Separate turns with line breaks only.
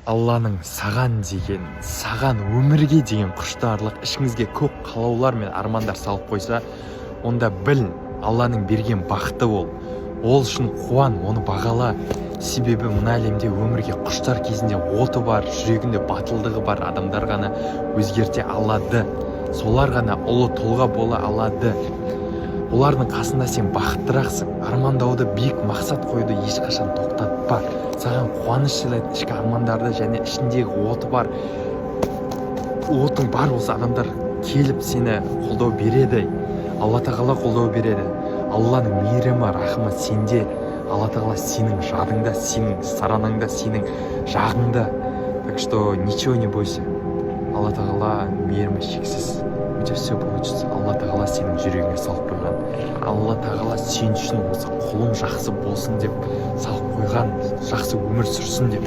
Алланың саған деген, саған өмірге деген құштарлық, ішіңізге көп қалаулар мен армандар салып қойса, онда біл, Алланың берген бақыты ол. Ол үшін қуан, оны бағала. Себебі мына әлемде өмірге құштар кезінде оты бар, жүрегінде батылдығы бар адамдар ғана өзгерте алады. Солар ғана ұлы тұлға бола алады. Олардың қасында сен бақыттырақсың. Армандауды, биік мақсат қоюды ешқашан тоқтатпа. Саған қуаныш сыйлайды ішкі армандарды және ішіндегі оты бар. Отың бар болса адамдар келіп сені қолдау береді. Алла тағала қолдау береді. Алланың мейірімі, рахымы сенде. Алла тағала сенің жадыңда, сенің саранаңда, сенің жағыңда. Так что ничего не бойся. Алла тағала мейірімі шексіз. У тебя все получится. Алла тағала сенің жүрегіңе салып қойған. Алла тағала сен үшін осы құлым жақсы болсын деп салып қойған, жақсы өмір сүрсін деп.